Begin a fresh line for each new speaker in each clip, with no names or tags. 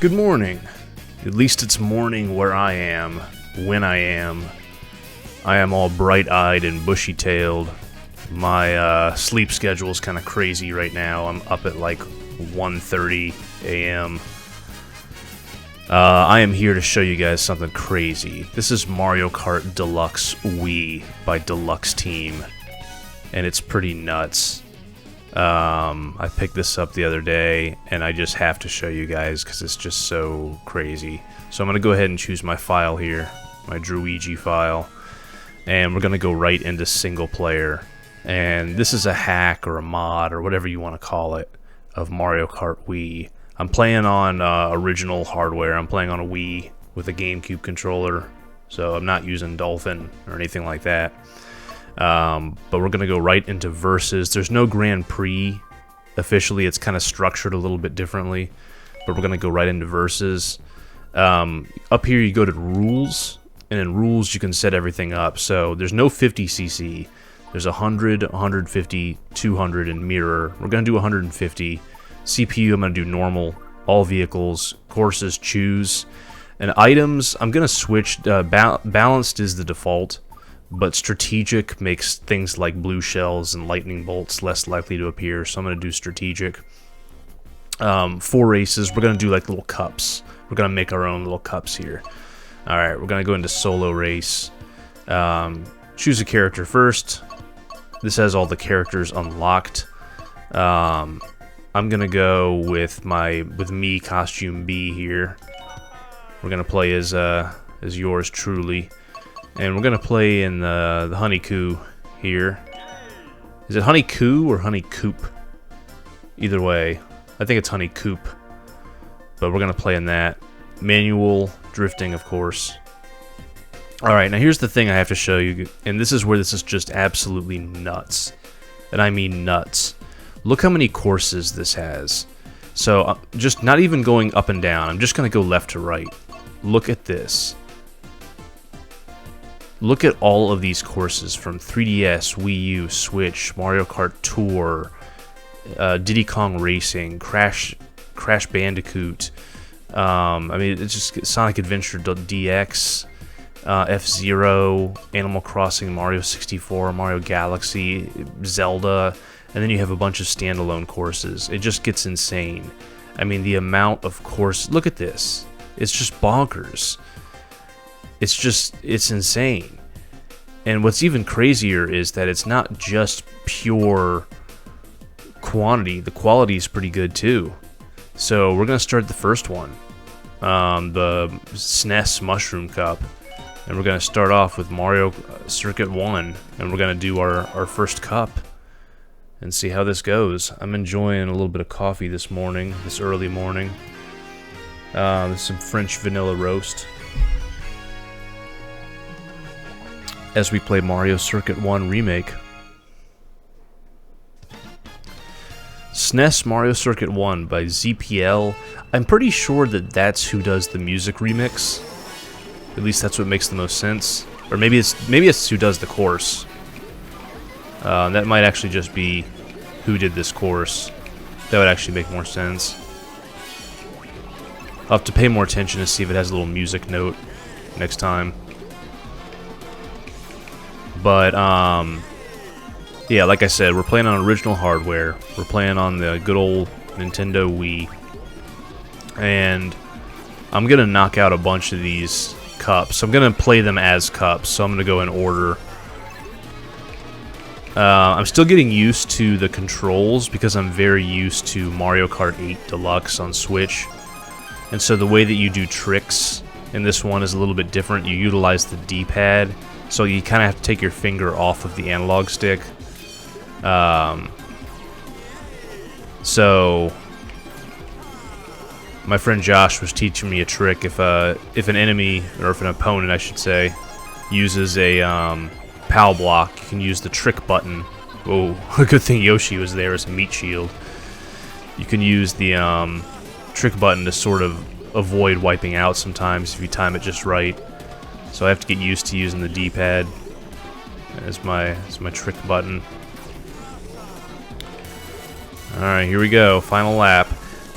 Good morning. At least it's morning where I am, when I am. I am all bright-eyed and bushy-tailed. My sleep schedule is kind of crazy right now. I'm up at like 1:30 a.m. I am here to show you guys something crazy. This is Mario Kart Deluxe Wii by Deluxe Team, and it's pretty nuts. I picked this up the other day, and I just have to show you guys because it's just so crazy. So I'm going to go ahead and choose my file here, my Druigi file, and we're going to go right into single player. And this is a hack or a mod or whatever you want to call it of Mario Kart Wii. I'm playing on original hardware. I'm playing on a Wii with a GameCube controller, so I'm not using Dolphin or anything like that. But we're going to go right into Versus. There's no Grand Prix officially. It's kind of structured a little bit differently, but we're going to go right into Versus. Up here you go to Rules, and in Rules you can set everything up. So there's no 50cc. There's 100, 150, 200, and Mirror. We're going to do 150. CPU, I'm going to do Normal. All vehicles. Courses, Choose. And items, I'm going to switch. Balanced is the default, but Strategic makes things like blue shells and lightning bolts less likely to appear, so I'm going to do Strategic. 4 races, we're going to do like little cups. We're going to make our own little cups here. Alright, we're going to go into Solo Race. Choose a character first. This has all the characters unlocked. I'm going to go with me costume B here. We're going to play as yours truly. And we're going to play in the Honeycoo here. Is it Honeycoo or Honeycoop? Either way, I think it's Honeycoop. But we're going to play in that. Manual drifting, of course. Alright, now here's the thing I have to show you. And this is where this is just absolutely nuts. And I mean nuts. Look how many courses this has. So, just not even going up and down. I'm just going to go left to right. Look at this. Look at all of these courses from 3DS, Wii U, Switch, Mario Kart Tour, Diddy Kong Racing, Crash Bandicoot. I mean, it's just Sonic Adventure DX, F-Zero, Animal Crossing, Mario 64, Mario Galaxy, Zelda, and then you have a bunch of standalone courses. It just gets insane. I mean, the amount of course. Look at this. It's just bonkers. It's insane. And what's even crazier is that it's not just pure quantity. The quality is pretty good too. So we're going to start the first one. The SNES Mushroom Cup. And we're going to start off with Mario Circuit 1. And we're going to do our first cup. And see how this goes. I'm enjoying a little bit of coffee this morning. This early morning. There's some French vanilla roast. As we play Mario Circuit 1 Remake. SNES Mario Circuit 1 by ZPL. I'm pretty sure that that's who does the music remix. At least that's what makes the most sense. Or maybe it's who does the course. That might actually just be who did this course. That would actually make more sense. I'll have to pay more attention to see if it has a little music note next time. But, yeah, like I said, we're playing on original hardware. We're playing on the good old Nintendo Wii. And I'm going to knock out a bunch of these cups. I'm going to play them as cups, so I'm going to go in order. I'm still getting used to the controls because I'm very used to Mario Kart 8 Deluxe on Switch. And so the way that you do tricks in this one is a little bit different. You utilize the D-pad. So you kind of have to take your finger off of the analog stick. So my friend Josh was teaching me a trick. If an enemy, or if an opponent, I should say, uses a POW block, you can use the trick button. Oh, a good thing Yoshi was there as a meat shield. You can use the trick button to sort of avoid wiping out sometimes if you time it just right. So I have to get used to using the D-pad as my trick button. Alright, here we go. Final lap.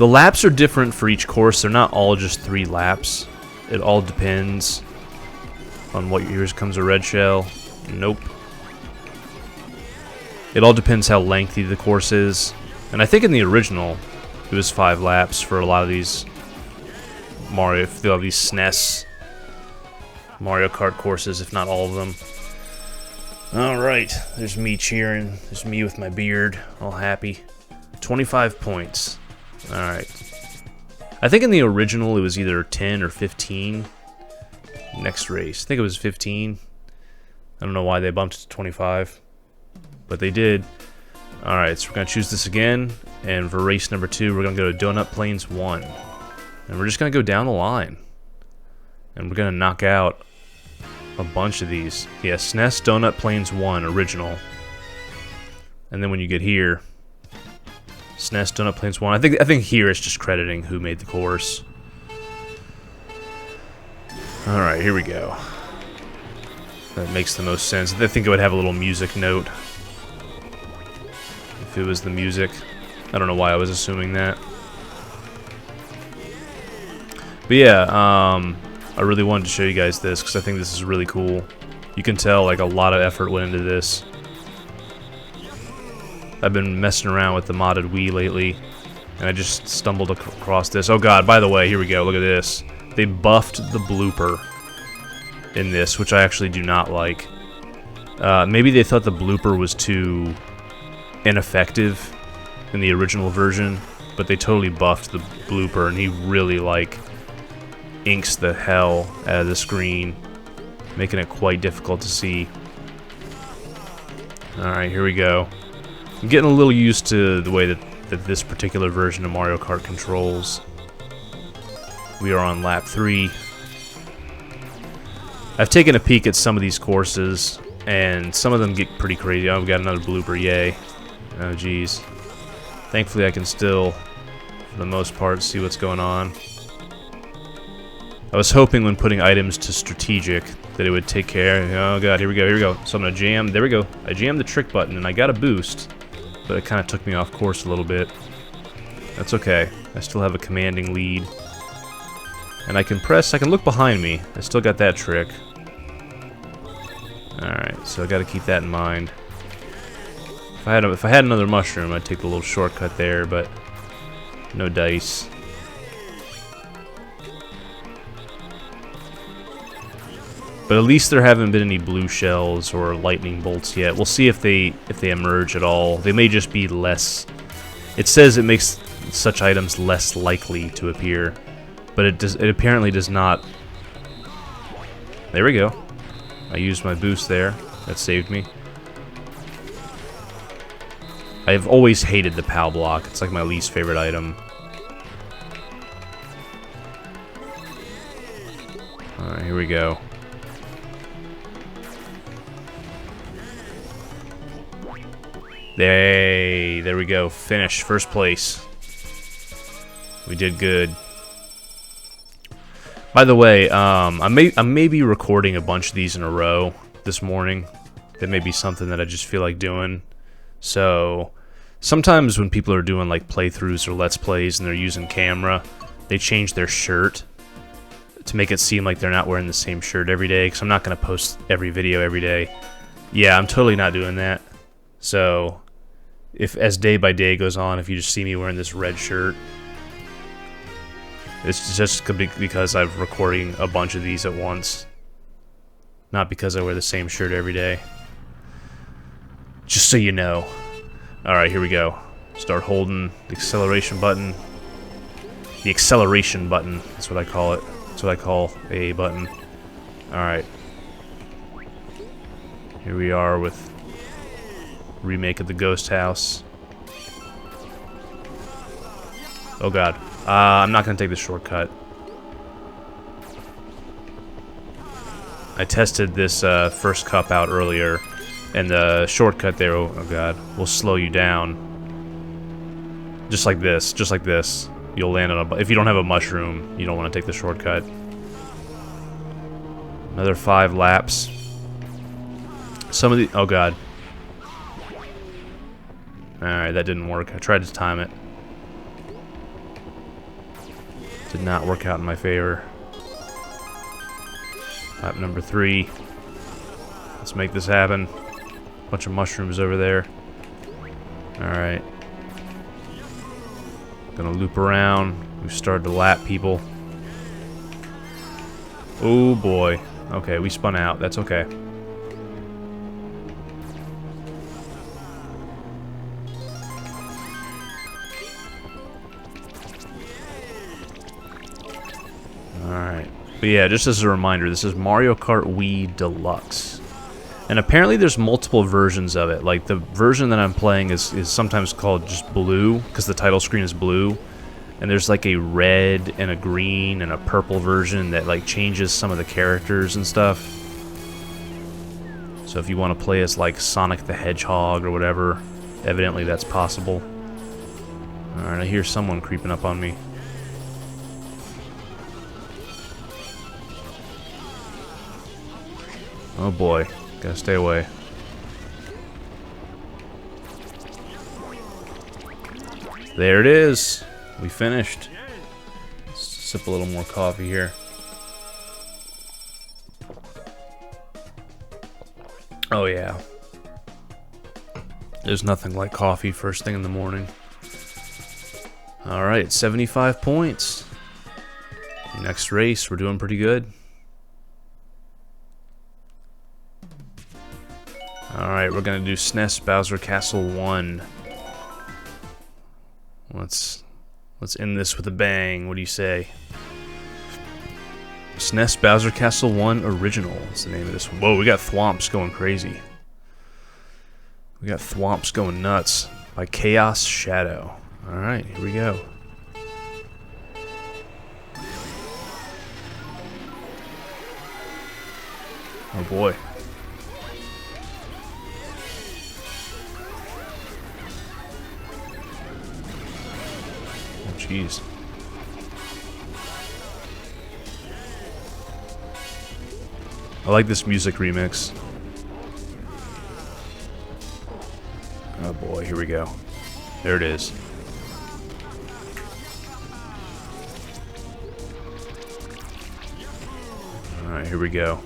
The laps are different for each course. They're not all just 3 laps. It all depends on what yours comes a red shell. Nope. It all depends how lengthy the course is. And I think in the original, it was 5 laps for a lot of these Mario, a lot of these SNES Mario Kart courses, if not all of them. Alright, there's me cheering. There's me with my beard, all happy. 25 points. Alright. I think in the original it was either 10 or 15. Next race. I think it was 15. I don't know why they bumped it to 25. But they did. Alright, so we're going to choose this again. And for race number 2, we're going to go to Donut Plains 1. And we're just going to go down the line. And we're going to knock out a bunch of these. Yeah, SNES Donut Plains 1 original. And then when you get here, SNES Donut Plains 1. I think here it's just crediting who made the course. Alright, here we go. That makes the most sense. I think it would have a little music note. If it was the music. I don't know why I was assuming that. But yeah, I really wanted to show you guys this because I think this is really cool. You can tell like a lot of effort went into this. I've been messing around with the modded Wii lately, and I just stumbled across this. Oh god, by the way, here we go, look at this. They buffed the blooper in this, which I actually do not like. Maybe they thought the blooper was too ineffective in the original version, but they totally buffed the blooper, and he really, like, inks the hell out of the screen, making it quite difficult to see. Alright, here we go. I'm getting a little used to the way that this particular version of Mario Kart controls. We are on lap 3. I've taken a peek at some of these courses, and some of them get pretty crazy. Oh, we got another blooper, yay. Oh, geez. Thankfully, I can still, for the most part, see what's going on. I was hoping when putting items to strategic that it would take care. Oh god, here we go, here we go. So I'm gonna jam, there we go. I jammed the trick button and I got a boost, but it kind of took me off course a little bit. That's okay. I still have a commanding lead. And I can look behind me. I still got that trick. Alright, so I gotta keep that in mind. If I had another mushroom, I'd take the little shortcut there, but no dice. But at least there haven't been any blue shells or lightning bolts yet. We'll see if they emerge at all. They may just be less. It says it makes such items less likely to appear, but it apparently does not. There we go. I used my boost there. That saved me. I've always hated the POW block. It's like my least favorite item. Alright, here we go. There we go. Finish. First place. We did good. By the way, I may be recording a bunch of these in a row this morning. That may be something that I just feel like doing. So, sometimes when people are doing like playthroughs or let's plays and they're using camera, they change their shirt to make it seem like they're not wearing the same shirt every day, because I'm not going to post every video every day. Yeah, I'm totally not doing that. So, if as day by day goes on, if you just see me wearing this red shirt, it's just because I'm recording a bunch of these at once. Not because I wear the same shirt every day. Just so you know. Alright, here we go. Start holding the acceleration button. The acceleration button, that's what I call it. That's what I call a button. Alright. Here we are with remake of the Ghost House. Oh god. I'm not going to take the shortcut. I tested this first cup out earlier, and the shortcut there, oh god, will slow you down. Just like this, just like this. You'll land on a... If you don't have a mushroom, you don't want to take the shortcut. Another 5 laps. Some of the... Oh god. Alright, that didn't work. I tried to time it. Did not work out in my favor. Lap number 3. Let's make this happen. Bunch of mushrooms over there. Alright. Gonna loop around. We've started to lap people. Oh boy. Okay, we spun out. That's okay. Alright. But yeah, just as a reminder, this is Mario Kart Wii Deluxe. And apparently there's multiple versions of it. Like, the version that I'm playing is sometimes called just blue, because the title screen is blue. And there's like a red and a green and a purple version that like changes some of the characters and stuff. So if you want to play as like Sonic the Hedgehog or whatever, evidently that's possible. Alright, I hear someone creeping up on me. Oh boy, gotta stay away. There it is! We finished. Let's sip a little more coffee here. Oh yeah. There's nothing like coffee first thing in the morning. Alright, 75 points. Next race, we're doing pretty good. Alright, we're gonna do SNES Bowser Castle 1. Let's end this with a bang. What do you say? SNES Bowser Castle 1 Original is the name of this one. Whoa, we got Thwomps going crazy. We got Thwomps going nuts by Chaos Shadow. Alright, here we go. Oh boy. Jeez. I like this music remix. Oh boy, here we go. There it is. Alright, here we go.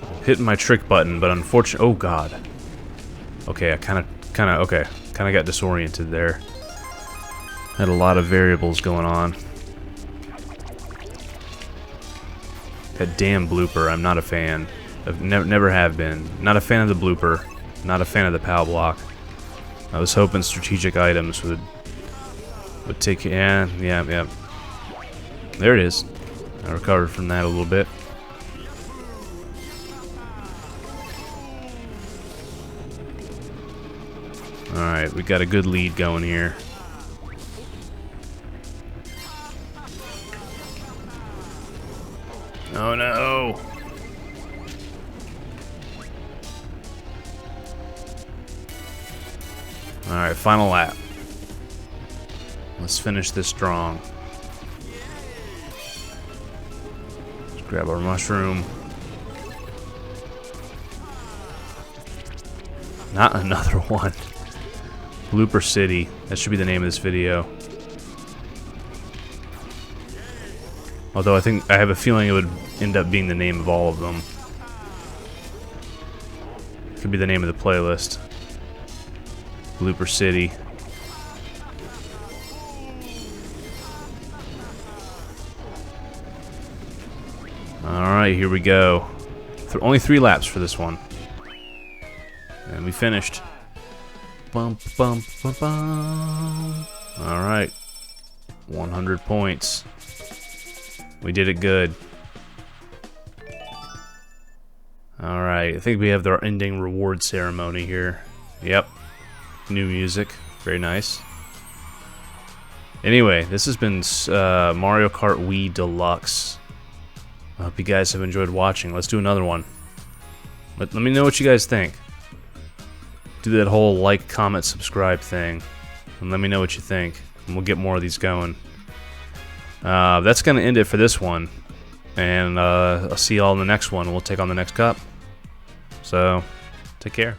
I'm hitting my trick button, but unfortunately... Oh god. Okay, I kinda got disoriented there. Had a lot of variables going on. That damn blooper, I'm not a fan. I've never have been. Not a fan of the blooper. Not a fan of the POW block. I was hoping strategic items would take... Yeah. There it is. I recovered from that a little bit. Alright, we got a good lead going here. Oh no! Alright, final lap. Let's finish this strong. Let's grab our mushroom. Not another one. Blooper City. That should be the name of this video. Although I have a feeling it would end up being the name of all of them. Could be the name of the playlist. Blooper City. Alright, here we go. Only 3 laps for this one. And we finished. Bum, bum, bum, bum. Alright. 100 points. We did it good. Alright, I think we have our ending reward ceremony here. Yep. New music. Very nice. Anyway, this has been Mario Kart Wii Deluxe. I hope you guys have enjoyed watching. Let's do another one. Let me know what you guys think. Do that whole like, comment, subscribe thing. And let me know what you think. And we'll get more of these going. That's going to end it for this one. And I'll see y'all in the next one. We'll take on the next cup. So, take care.